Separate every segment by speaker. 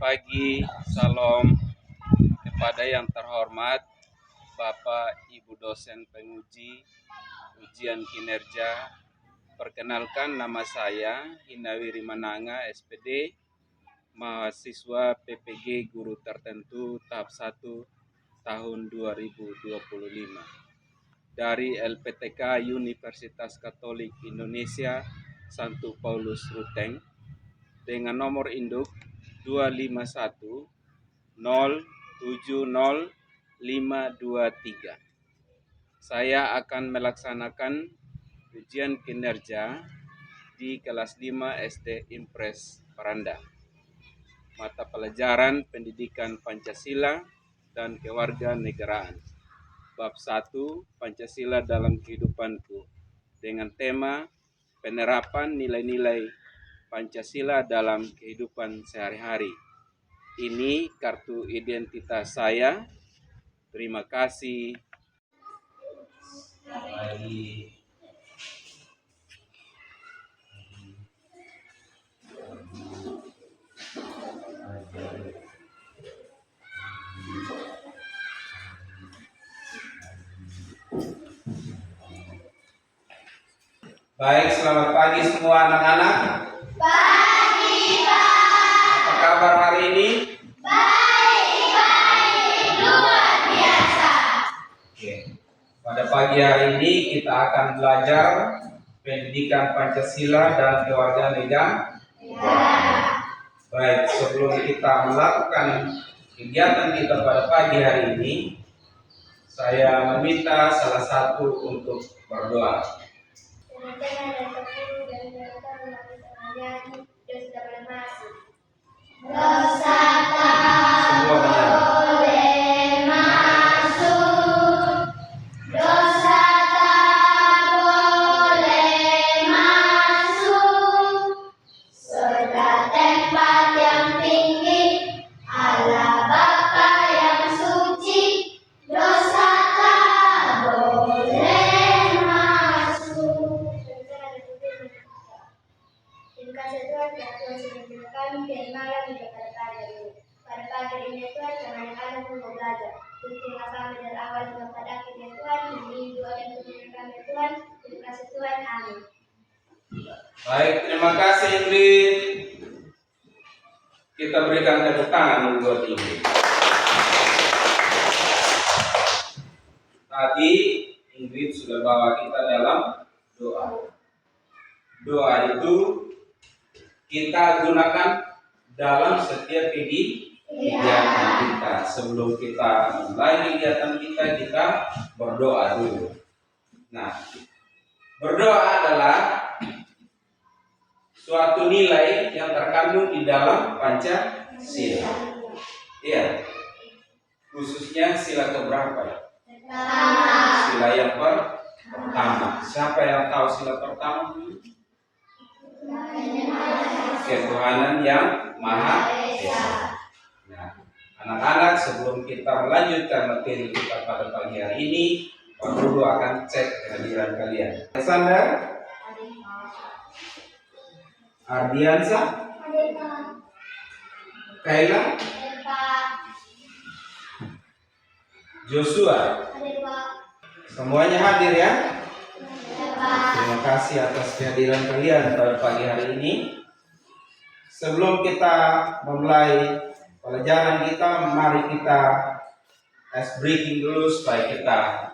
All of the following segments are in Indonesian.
Speaker 1: pagi, salam kepada yang terhormat Bapak Ibu dosen penguji ujian kinerja. Perkenalkan, nama saya Hinawiri Mananga, SPD, mahasiswa PPG Guru Tertentu tahap 1 tahun 2025 dari LPTK Universitas Katolik Indonesia Santo Paulus Ruteng dengan nomor induk 251070523. Saya akan melaksanakan ujian kinerja di kelas 5 SD Impres Paranda. Mata pelajaran Pendidikan Pancasila dan Kewarganegaraan. Bab 1, Pancasila dalam Kehidupanku, dengan tema penerapan nilai-nilai Pancasila dalam kehidupan sehari-hari. Ini kartu identitas saya. Terima kasih. Baik, selamat pagi semua anak-anak.
Speaker 2: Pagi, Pak.
Speaker 1: Apa kabar hari ini?
Speaker 2: Baik, luar biasa.
Speaker 1: Oke. Pada pagi hari ini kita akan belajar pendidikan Pancasila dan kewarganegaraan. Baik, sebelum kita melakukan kegiatan kita pada pagi hari ini, saya meminta salah satu untuk berdoa.
Speaker 2: Dosa tak
Speaker 1: Semua benar.
Speaker 2: boleh masuk. Dosa tak boleh masuk. Surga tempat yang tinggi, Allah Bapa yang suci. Dosa tak boleh masuk. Terima kasih Tuhan, karena Tuhan sudah memberi kami firman-Nya hingga pada pagi ini. Pada pagi ini Tuhan, kami anak-anak mau belajar. Bimbinglah kami dari awal hingga pada akhirnya Tuhan. Ini doa dan permohonan kami Tuhan. Terima kasih Tuhan, amin.
Speaker 1: Baik, terima kasih Ingrid. Kita berikan tepuk tangan buat Ingrid. Tadi Ingrid sudah bawa kita dalam doa. Doa itu kita gunakan dalam setiap kegiatan kita. Sebelum kita mulai kegiatan kita berdoa dulu. Nah, berdoa adalah suatu nilai yang terkandung di dalam Pancasila. Iya. Khususnya sila keberapa? Sila yang pertama. Siapa yang tahu sila pertama? Ketuhanan yang Maha Esa. Nah, anak-anak, sebelum kita melanjutkan materi kita pada pagi hari ini, Pak Guru akan cek kehadiran kalian. Alexander, Ardiansa, Kaila, Joshua, semuanya hadir ya? Terima kasih atas kehadiran kalian pada pagi hari ini. Sebelum kita memulai pelajaran kita, mari kita ice breaking dulu supaya kita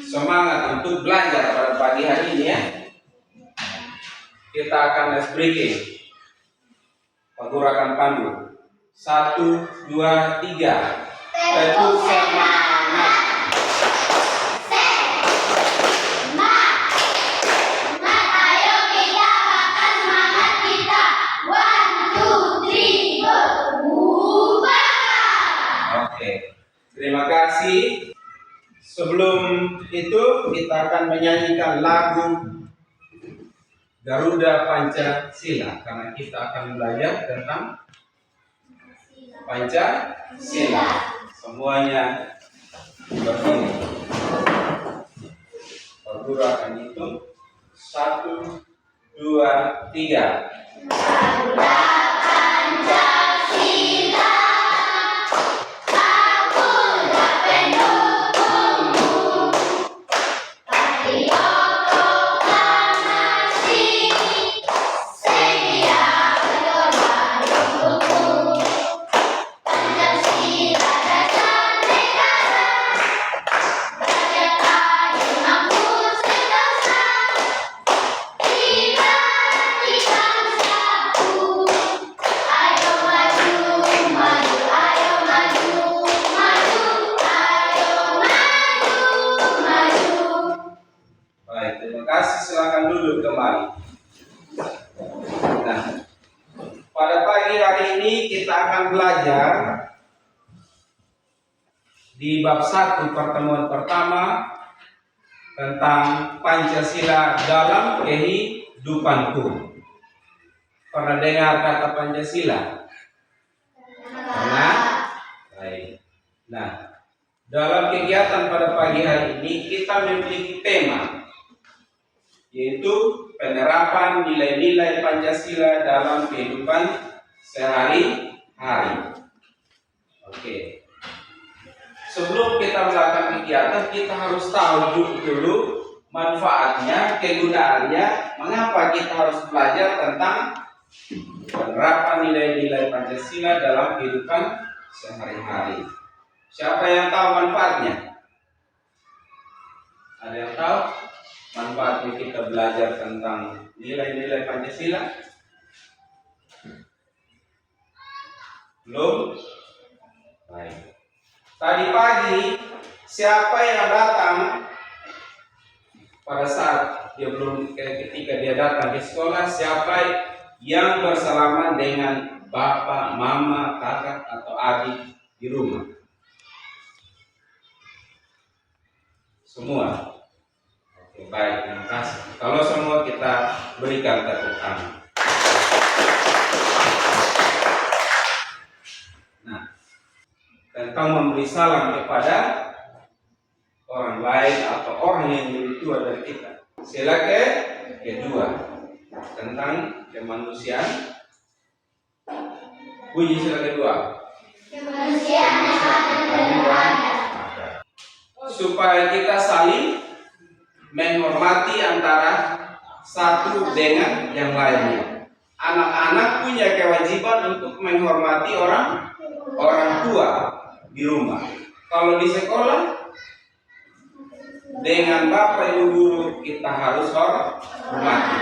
Speaker 1: semangat untuk belajar pada pagi hari ini ya. Kita akan ice breaking. Pak Guru akan pandu. 1, 2, 3. Tepuk semangat. Terima kasih. Sebelum itu kita akan menyanyikan lagu Garuda Pancasila karena kita akan belajar tentang Pancasila. Semuanya berdiri. Pak Guru akan hitung 1, 2, 3.
Speaker 2: Garuda
Speaker 1: pagi hari ini kita akan belajar di bab 1 pertemuan pertama tentang Pancasila dalam kehidupanku. Pernah dengar kata Pancasila? Pernah? Baik. Nah, dalam kegiatan pada pagi hari ini kita memiliki tema, yaitu penerapan nilai-nilai Pancasila dalam kehidupan sehari-hari. Oke. Sebelum kita melakukan kegiatan, kita harus tahu dulu manfaatnya, kegunaannya, mengapa kita harus belajar tentang penerapan nilai-nilai Pancasila dalam kehidupan sehari-hari. Siapa yang tahu manfaatnya? Ada yang tahu manfaatnya kita belajar tentang nilai-nilai Pancasila? Belum? Baik. Tadi pagi, siapa yang datang pada saat ketika dia datang ke sekolah, siapa yang bersalaman dengan bapak, mama, kakak, atau adik di rumah? Semua. Oke, baik, terima kasih. Kalau semua, kita berikan tepuk tangan. Nah, tentang memberi salam kepada orang lain atau orang yang lebih tua dari kita. Sila kedua tentang kemanusiaan. Bunyi sila kedua.
Speaker 2: Kemanusiaan yang ada.
Speaker 1: Supaya kita saling menghormati antara satu dengan yang lainnya. Anak-anak punya kewajiban untuk menghormati orang tua di rumah. Kalau di sekolah, dengan bapak ibu guru kita harus hormati.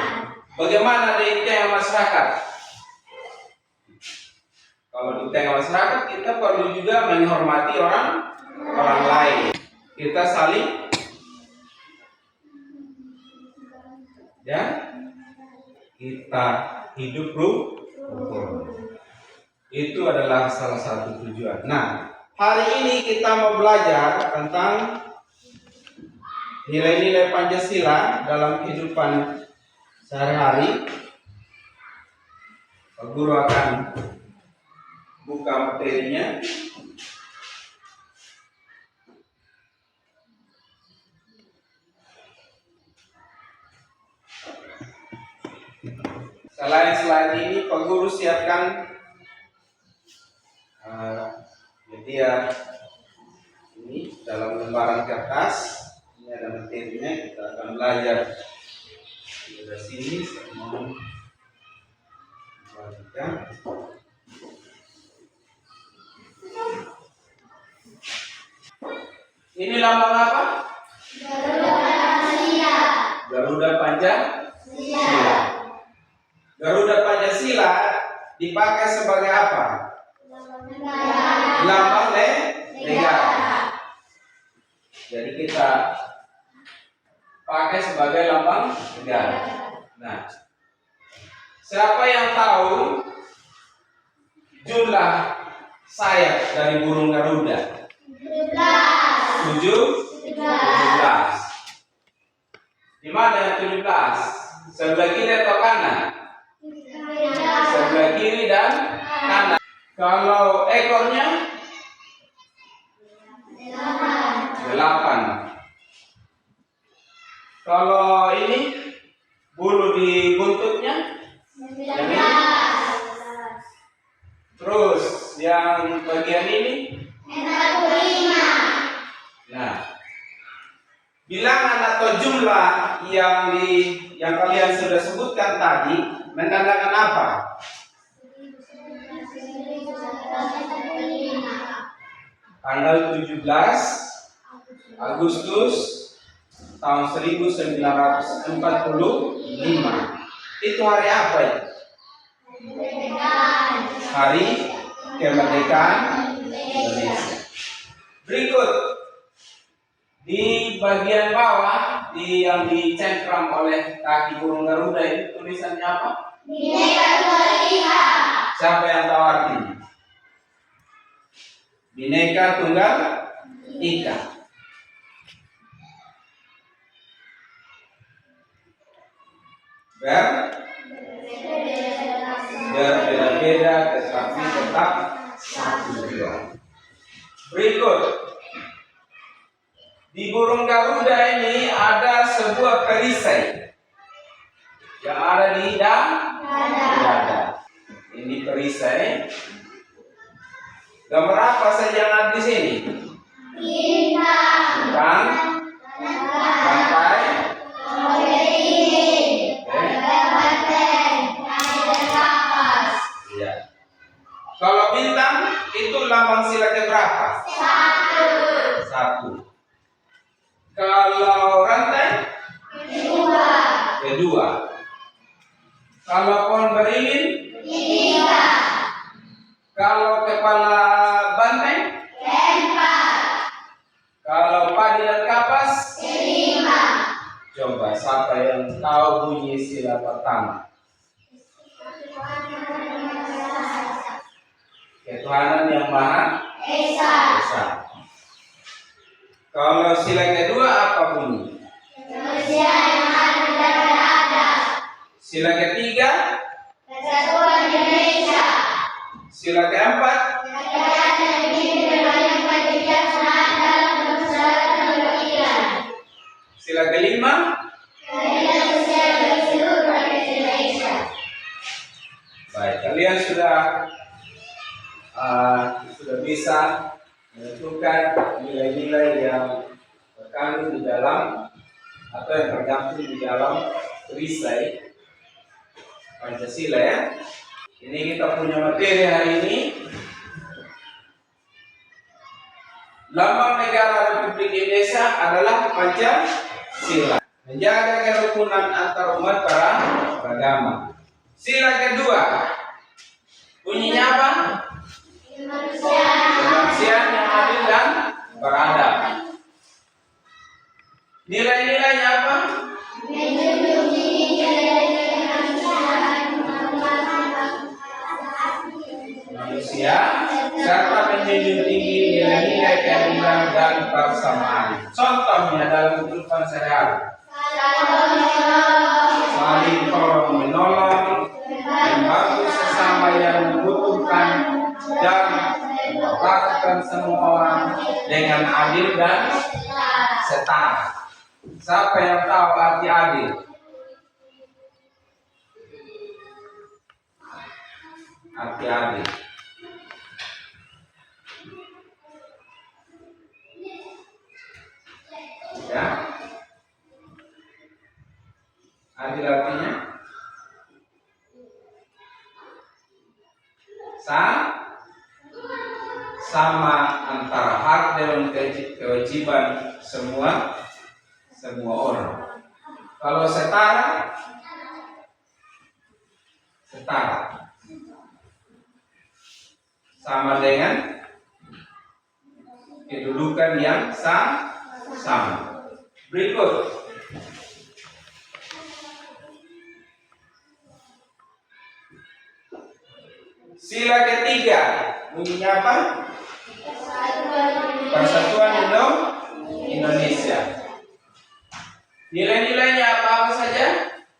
Speaker 1: Bagaimana di tengah masyarakat? Kalau di tengah masyarakat, kita perlu juga menghormati orang lain. Kita saling kita hidup rukun. Itu adalah salah satu tujuan. Nah, hari ini kita mau belajar tentang nilai-nilai Pancasila dalam kehidupan sehari-hari. Pak Guru akan buka materinya. Selain ini, Pak Guru siapkan media ini dalam lembaran kertas. Ini ada materinya, kita akan belajar dari sini. Saya mohon bagikan. Ini lambang apa? Garuda Pancasila. Garuda Pancasila dipakai sebagai apa? Lambang negara. Jadi kita pakai sebagai lambang negara. Nah, siapa yang tahu jumlah sayap dari burung Garuda? 17. Di mana yang 17? Sebelah kiri atau kanan? Sebelah kiri dan kanan. Kalau ekornya 8. Kalau ini bulu di buntutnya
Speaker 2: 19.
Speaker 1: Terus yang bagian ini
Speaker 2: 45.
Speaker 1: Nah, bilangan atau jumlah yang kalian sudah sebutkan tadi menandakan apa? Tanggal 17 Agustus tahun 1945. Itu hari apa ya? Hari kemerdekaan Indonesia. Berikut di bagian bawah yang dicengkram oleh kaki burung Garuda itu tulisannya apa?
Speaker 2: Bhinneka Tunggal Ika.
Speaker 1: Siapa yang tahu artinya? Bhinneka Tunggal Ika. Berbeda-beda tetapi tetap satu tujuan. Berikut, di burung Garuda ini ada sebuah perisai yang ada di dada. Ini perisai. Gambar apa saja yang ada di sini? Bintang, rantai, ya. Kalau bintang itu lambang sila keberapa? Satu. Kalau rantai? Kedua. Kalau pohon beringin? Kalau kepala banteng? Kalau padi dan kapas? Coba siapa yang tahu bunyi sila pertama? Ketuhanan yang Maha Esa. Kalau sila kedua apa bunyi? Sila ketiga? Sila keempat? Sila kelima? Baik, kalian sudah bisa menentukan nilai-nilai yang terkandung di dalam atau yang tergantung di dalam perisai Pancasila ya. Ini kita punya materi hari ini. Lambang negara Republik Indonesia adalah Pancasila, menjaga kerukunan antar umat beragama. Sila kedua bunyinya apa? Kemanusiaan yang adil dan beradab. Nilai-nilainya apa? Manusia serta menjunjung tinggi nilai-nilai keadilan dan persamaan. Contohnya dalam kehidupan sehari-hari: saling tolong menolong, membantu sesama yang membutuhkan, dan memperlakukan semua orang dengan adil dan setara. Siapa yang tahu arti adil? Arti adil. Ya. Adil artinya sama antara hak dan kewajiban semua orang. Kalau setara sama dengan kedudukan yang sama. Berikut, sila ketiga bunyinya apa? Persatuan Indonesia. Nilai-nilainya apa saja?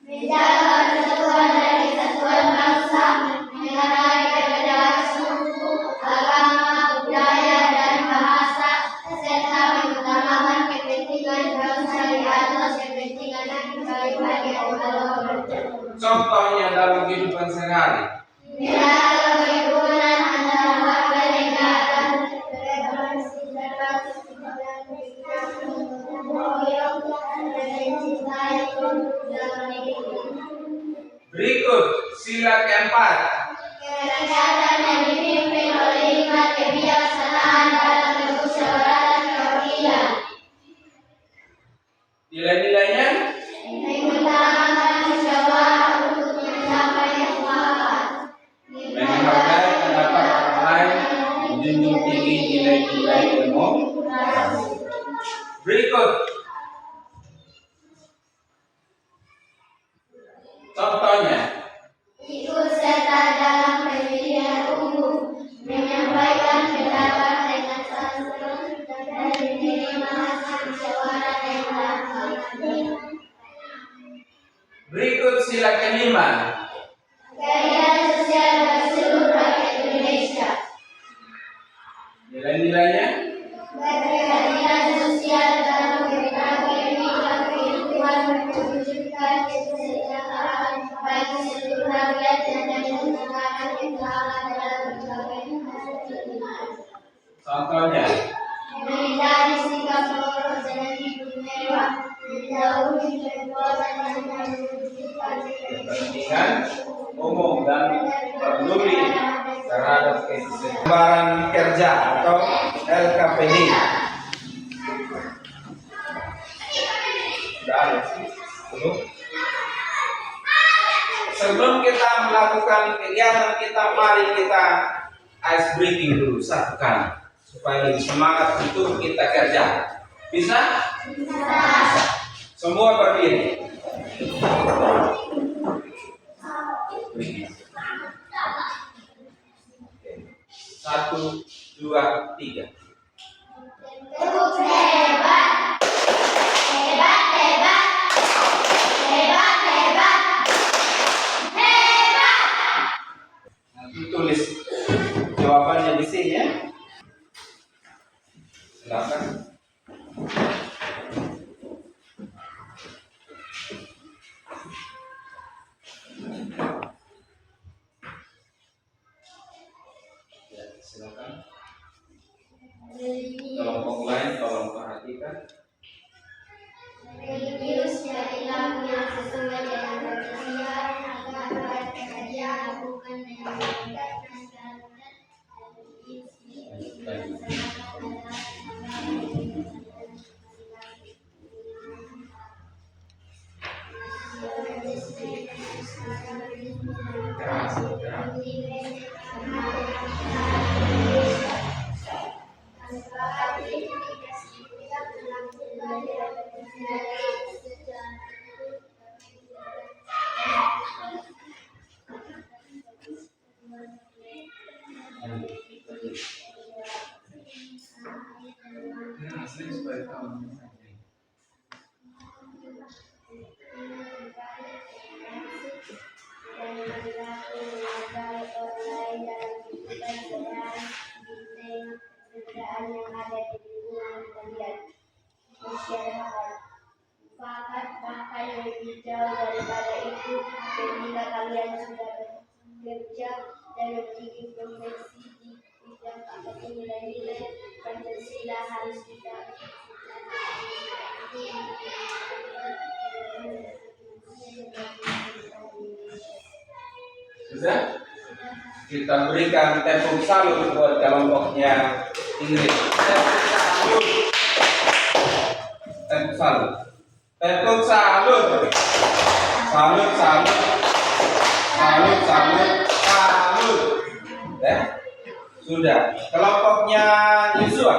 Speaker 2: Menjaga persatuan dan kesatuan bangsa, menghargai perbedaan suku, agama, budaya, dan bahasa, serta mengutamakan kepentingan bangsa di atas kepentingan pribadi atau kelompok.
Speaker 1: Contohnya dalam kehidupan sehari-hari:
Speaker 2: menjaga kerukunan antar warga negara,
Speaker 1: Berikut sila keempat.
Speaker 2: Kerakyatan yang dipimpin oleh hikmat kebijaksanaan dalam kemusyawaratan perwakilan.
Speaker 1: Nilai-nilainya
Speaker 2: Mengutamakan musyawarah untuk mencapai mufakat.
Speaker 1: menghargai pendapat orang lain, menjunjung tinggi nilai-nilai ilmu. Berikut contohnya:
Speaker 2: ikut serta dalam pendirian
Speaker 1: Lembaran kerja atau LKPD. Sudah ada sih. Belum. Sebelum kita melakukan kegiatan kita, mari kita ice breaking dulu satu kali supaya lebih semangat untuk kita kerja. Bisa? Bisa. Semua berdiri. Satu, dua, tiga.
Speaker 2: Hebat, hebat, hebat, hebat, hebat, hebat.
Speaker 1: Nanti tulis jawabannya di sini ya. Silakan. Ya, silakan. Kelompok lain tolong perhatikan.
Speaker 2: Religius yaitu yang sesuai dengan Pancasila agar kerja bukan dengan meningkatkan standar yang ada di lingkungan kalian. Masyarakat. Bahkan lebih jauh daripada itu, ketika kalian sudah bekerja dan memiliki profesi di bidang apapun, nilai-nilai Pancasila harus kita
Speaker 1: Sudah? Kita berikan tepuk salut buat kelompoknya Inggris. Tepuk salut. Tepuk salut. Salut, salut. Salut, salut. Salut. Ya? Sudah. Kelompoknya Yusua.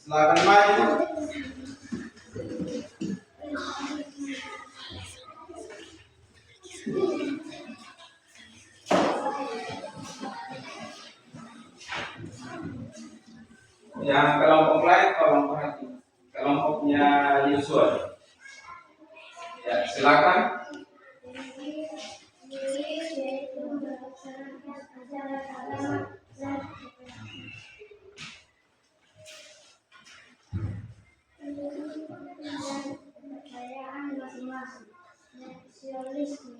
Speaker 1: Silakan maju. Yang kelompok lain tolong perhati. Kelompoknya Yusua. Ya, silakan.
Speaker 2: kepercayaan masing-masing.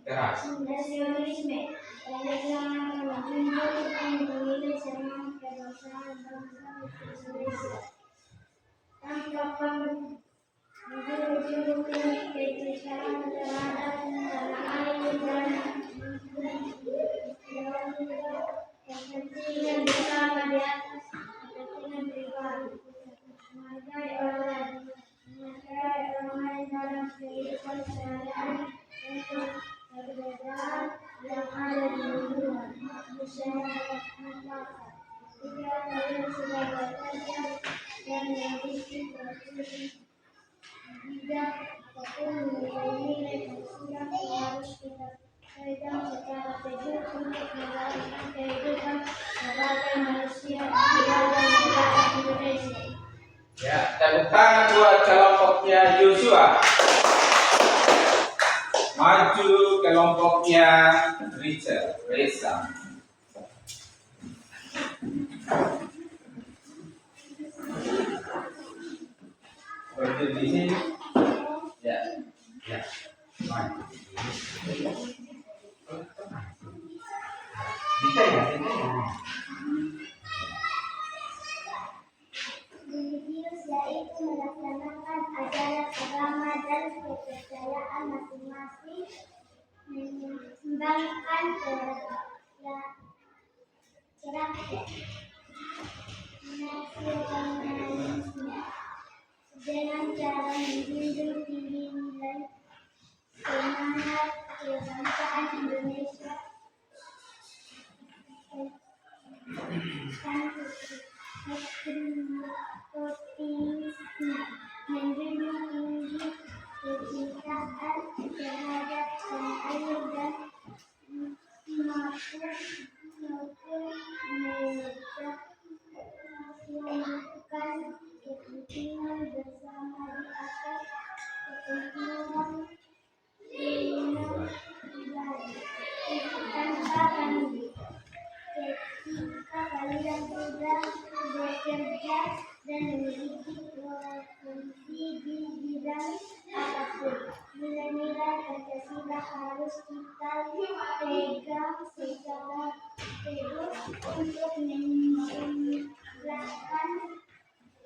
Speaker 1: Keras.
Speaker 2: Nasionalisme yang menjunjung tinggi sama kebangsaan bangsa Indonesia. Tanpa menjunjung tinggi kecintaan terhadap tanah air dan kepentingan bersama di atas kepentingan pribadi. Menghargai orang lain dalam kehidupan sehari-hari untuk perbedaan yang ada di lingkungan masyarakat masyarakat. Jika kalian sudah bekerja dan memiliki profesi bidang apapun, nilai-nilai Pancasila harus kita pegang secara teguh untuk menjalankan kehidupan sebagai manusia di dalam negara Indonesia.
Speaker 1: Ya, tepuk tangan buat kelompoknya Yosua. Maju kelompoknya Richard, Reza. Berdiri di sini. Ya, ya. Maju. Ditanya.
Speaker 2: Religius yaitu melaksanakan ajaran agama dan kepercayaan masing-masing, mengembangkan kerakyatan menjunjung tinggi kecintaan terhadap tanah air dan melakukan kepentingan bersama di atas kepentingan pribadi tanpa pamrih. Ketika kalian sudah bekerja dan memiliki profesi di bidang apapun, nilai-nilai Pancasila harus kita pegang secara teguh untuk menjalankan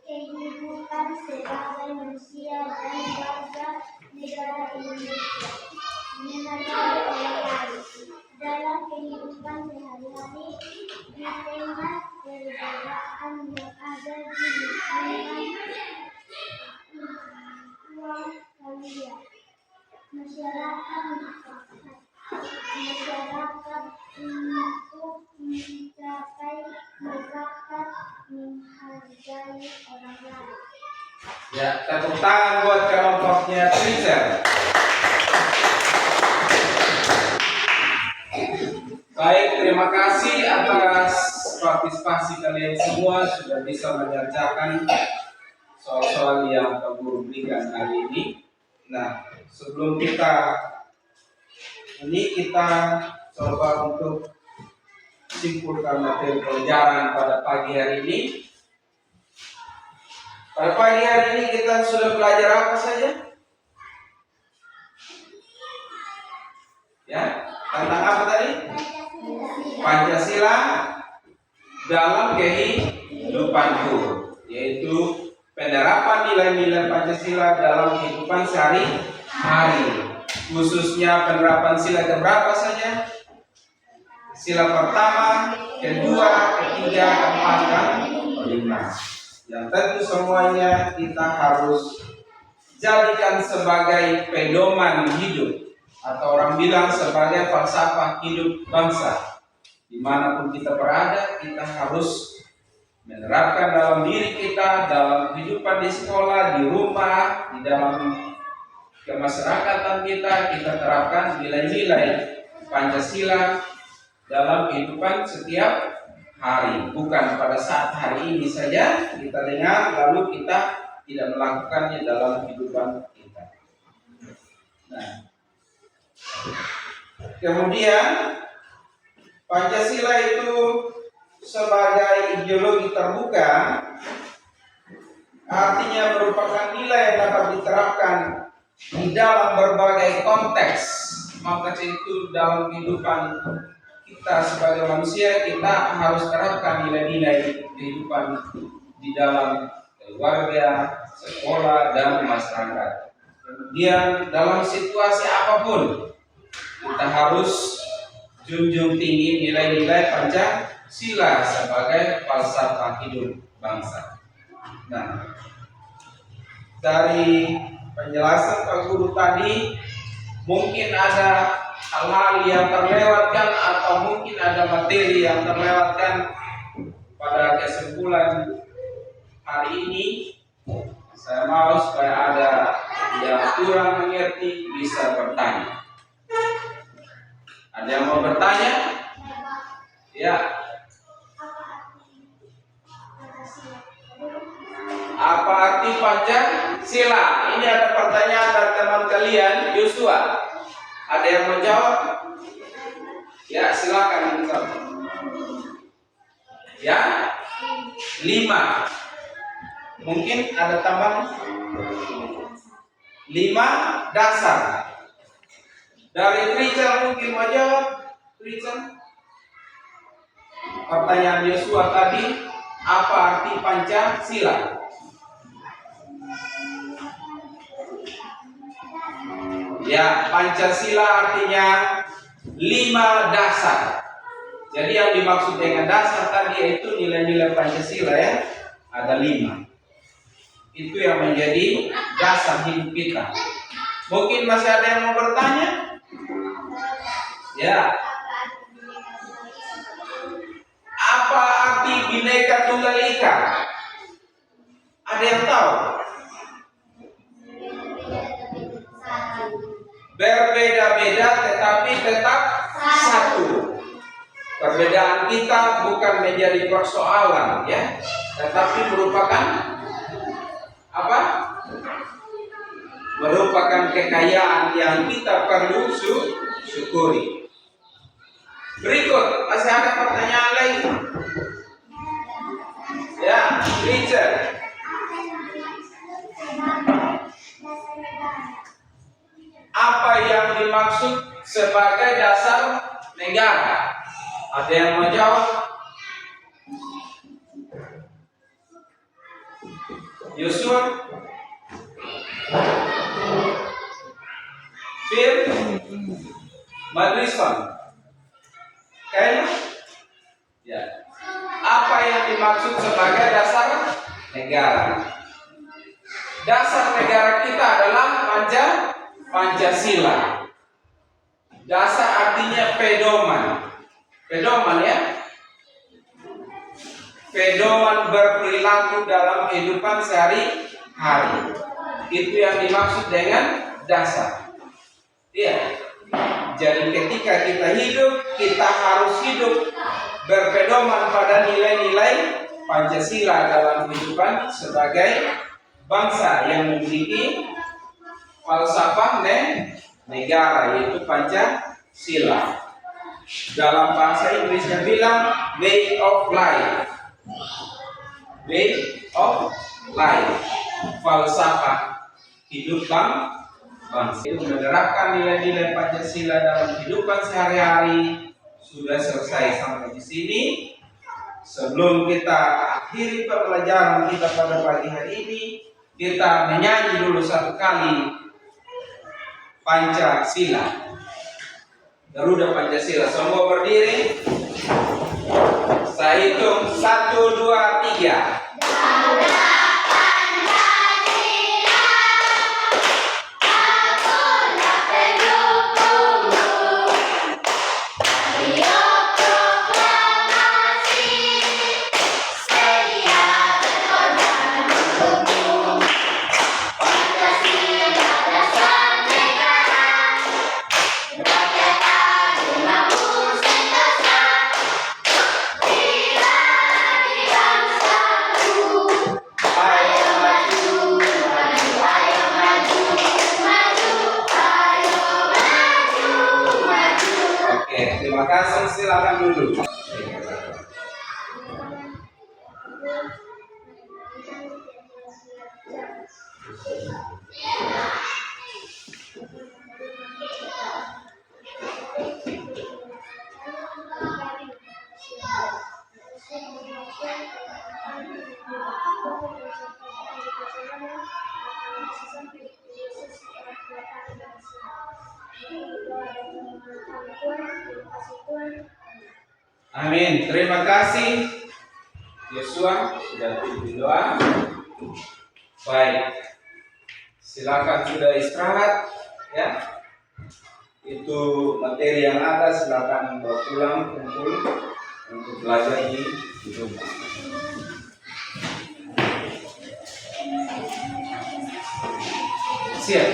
Speaker 2: kehidupan sebagai manusia dan warga negara Indonesia. Menghargai orang lain dalam kehidupan sehari-hari di tengah perbedaan yang ada di lingkungan kalian. Masyarakat untuk mencapai mufakat menghargai orang lain.
Speaker 1: Ya, tepuk tangan buat kelompoknya Trisel. Baik, terima kasih atas partisipasi kalian semua sudah bisa mengerjakan soal-soal yang Pak Guru berikan hari ini. Nah, sebelum kita coba untuk simpulkan materi pelajaran pada pagi hari ini. Pada pagi hari ini kita sudah belajar apa saja? Ya, tentang apa tadi? Pancasila dalam kehidupanku, yaitu penerapan nilai-nilai Pancasila dalam kehidupan sehari-hari. Khususnya penerapan sila keberapa saja? Sila pertama, kedua, ketiga, keempat, dan kelima. Yang tentu semuanya kita harus jadikan sebagai pedoman hidup, atau orang bilang sebagai falsafah hidup bangsa. Dimanapun kita berada, kita harus menerapkan dalam diri kita, dalam kehidupan di sekolah, di rumah, di dalam kemasyarakatan kita terapkan nilai-nilai Pancasila dalam kehidupan setiap hari. Bukan pada saat hari ini saja kita dengar, lalu kita tidak melakukannya dalam kehidupan kita. Nah, kemudian Pancasila itu sebagai ideologi terbuka, artinya merupakan nilai yang dapat diterapkan di dalam berbagai konteks. Maka itu dalam kehidupan kita sebagai manusia, kita harus terapkan nilai-nilai kehidupan di dalam keluarga, sekolah, dan masyarakat. Kemudian dalam situasi apapun, kita harus junjung tinggi nilai-nilai Pancasila sebagai falsafah hidup bangsa. Nah, dari penjelasan Pak Guru tadi, mungkin ada hal-hal yang terlewatkan atau mungkin ada materi yang terlewatkan pada kesimpulan hari ini. Saya mau supaya ada yang kurang mengerti bisa bertanya. Ada yang mau bertanya? Ya. Apa arti Pancasila? Ini ada pertanyaan dari teman kalian, Joshua. Ada yang mau jawab? Ya, silakan. Ya, 5. Mungkin ada tambahan? 5 dasar. Dari Trisel mungkin mau jawab? Trisel? Pertanyaan Yosua tadi, apa arti Pancasila? Ya, Pancasila artinya 5 dasar. Jadi yang dimaksud dengan dasar tadi yaitu nilai-nilai Pancasila ya, ada 5. Itu yang menjadi dasar hidup kita. Mungkin masih ada yang mau bertanya? Ya. Mandalika? Ada yang tahu? Berbeda-beda tetapi tetap satu. Perbedaan kita bukan menjadi persoalan, ya, tetapi merupakan apa? Merupakan kekayaan yang kita perlu syukuri. Berikut, masih ada pertanyaan lagi? Ya, Richard. Apa yang dimaksud sebagai dasar negara? Ada yang mau jawab? Yusuf? Fir? Madrison? Kayaknya? Ya. Apa yang dimaksud sebagai dasar negara? Dasar negara kita adalah Pancasila. Dasar artinya pedoman. Pedoman, ya. Pedoman berperilaku dalam kehidupan sehari-hari. Itu yang dimaksud dengan dasar. Iya. Jadi ketika kita hidup, kita harus hidup berpedoman pada nilai-nilai Pancasila dalam kehidupan sebagai bangsa yang memiliki falsafah negara, yaitu Pancasila. Dalam bahasa Inggrisnya bilang way of life. Way of life. Falsafah hidup bangsa. Itu menerapkan nilai-nilai Pancasila dalam kehidupan sehari-hari. Sudah selesai sampai di sini. Sebelum kita akhiri pembelajaran kita pada pagi hari ini, kita menyanyi dulu satu kali Pancasila. Garuda Pancasila. Semua berdiri. Saya hitung 1, 2, 3. Terima kasih, silakan duduk. Amin. Terima kasih Yosua sudah pimpin doa. Baik. Silakan sudah istirahat, ya. Itu materi yang ada, silakan bawa pulang kumpul untuk belajar di rumah. Siap.